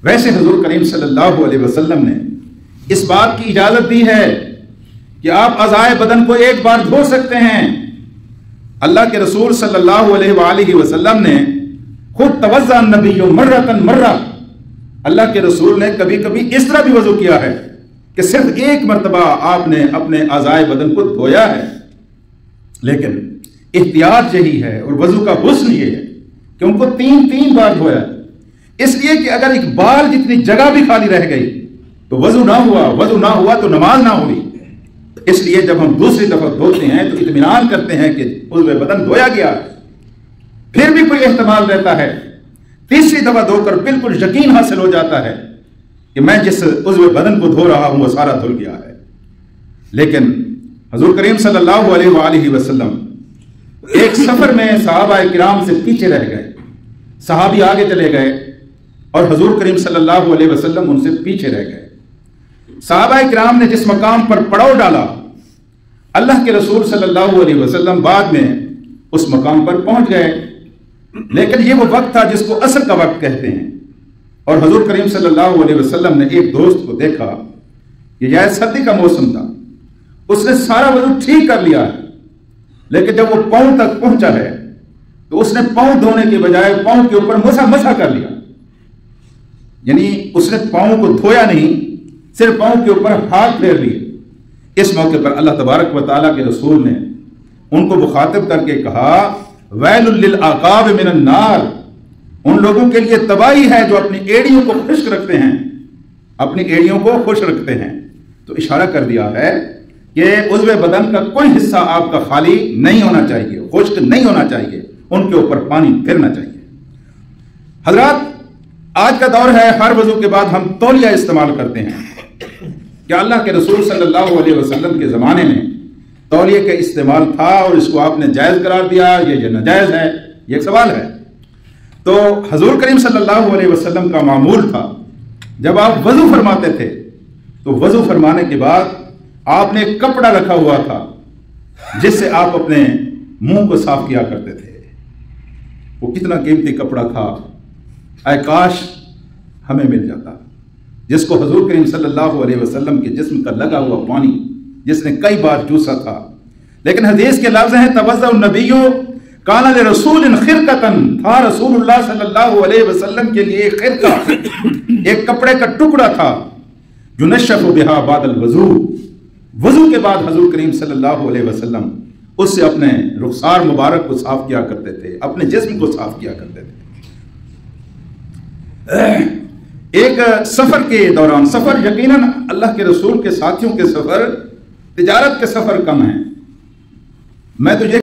ویسے حضور کریم صلی اللہ علیہ وسلم نے اس بات کی اجازت دی ہے کہ آپ اعضائے بدن کو ایک بار دھو سکتے ہیں۔ اللہ کے رسول صلی اللہ علیہ وآلہ وسلم نے خود توضأ النبی مرۃ مرہ، اللہ کے رسول نے کبھی کبھی اس طرح بھی وضو کیا ہے کہ صرف ایک مرتبہ آپ نے اپنے اعضائے بدن کو دھویا ہے۔ لیکن احتیاط یہی ہے اور وضو کا حسن یہ ہے کہ ان کو تین بار دھویا ہے، اس لیے کہ اگر ایک بال جتنی جگہ بھی خالی رہ گئی تو وضو نہ ہوا تو نماز نہ ہوئی۔ اس لیے جب ہم دوسری دفعہ دھوتے ہیں تو اطمینان کرتے ہیں کہ عضو بدن دھویا گیا، پھر بھی کوئی احتمال رہتا ہے، تیسری دفعہ دھو کر بالکل یقین حاصل ہو جاتا ہے کہ میں جس عضو بدن کو دھو رہا ہوں وہ سارا دھل گیا ہے۔ لیکن حضور کریم صلی اللہ علیہ وآلہ وسلم ایک سفر میں صحابہ کرام سے پیچھے رہ گئے، صحابی آگے چلے گئے اور حضور کریم صلی اللہ علیہ وسلم ان سے پیچھے رہ گئے۔ صحابہ کرام نے جس مقام پر پڑاؤ ڈالا، اللہ کے رسول صلی اللہ علیہ وسلم بعد میں اس مقام پر پہنچ گئے، لیکن یہ وہ وقت تھا جس کو عصر کا وقت کہتے ہیں، اور حضور کریم صلی اللہ علیہ وسلم نے ایک دوست کو دیکھا کہ یہ سردی کا موسم تھا، اس نے سارا وضو ٹھیک کر لیا ہے، لیکن جب وہ پاؤں تک پہنچا ہے تو اس نے پاؤں دھونے کے بجائے پاؤں کے اوپر مسح کر لیا، یعنی اس نے پاؤں کو دھویا نہیں، صرف پاؤں کے اوپر ہاتھ پھیر لیے۔ اس موقع پر اللہ تبارک و تعالیٰ کے رسول نے ان کو مخاطب کر کے کہا ویل للعقاب من النار، ان لوگوں کے لیے تباہی ہے جو اپنی ایڑیوں کو خشک رکھتے ہیں، اپنی ایڑیوں کو خشک رکھتے ہیں۔ تو اشارہ کر دیا ہے کہ عضو بدن کا کوئی حصہ آپ کا خالی نہیں ہونا چاہیے، خشک نہیں ہونا چاہیے، ان کے اوپر پانی پھرنا چاہیے۔ حضرات، آج کا دور ہے ہر وضو کے بعد ہم تولیہ استعمال کرتے ہیں، کیا اللہ کے رسول صلی اللہ علیہ وسلم کے زمانے میں تولیے کا استعمال تھا اور اس کو آپ نے جائز قرار دیا، یہ ناجائز ہے؟ یہ ایک سوال ہے۔ تو حضور کریم صلی اللہ علیہ وسلم کا معمول تھا جب آپ وضو فرماتے تھے تو وضو فرمانے کے بعد آپ نے ایک کپڑا رکھا ہوا تھا جس سے آپ اپنے منہ کو صاف کیا کرتے تھے۔ وہ کتنا قیمتی کپڑا تھا، اے کاش ہمیں مل جاتا، جس کو حضور کریم صلی اللہ علیہ وسلم کے جسم کا لگا ہوا پانی جس نے کئی بار چوسا تھا۔ لیکن حدیث کے لفظ ہیں توضأ النبی کان لرسول خرقۃ، تھا رسول اللہ صلی اللہ علیہ وسلم کے لیے ایک خرقہ، ایک کپڑے کا ٹکڑا تھا، ينشف بها بعد الوضو، وضو کے بعد حضور کریم صلی اللہ علیہ وسلم اس سے اپنے رخسار مبارک کو صاف کیا کرتے تھے، اپنے جسم کو صاف کیا کرتے تھے۔ ایک سفر کے دوران، سفر یقیناً اللہ کے رسول کے ساتھیوں کے سفر، تجارت کے سفر کم ہیں، میں تو یہ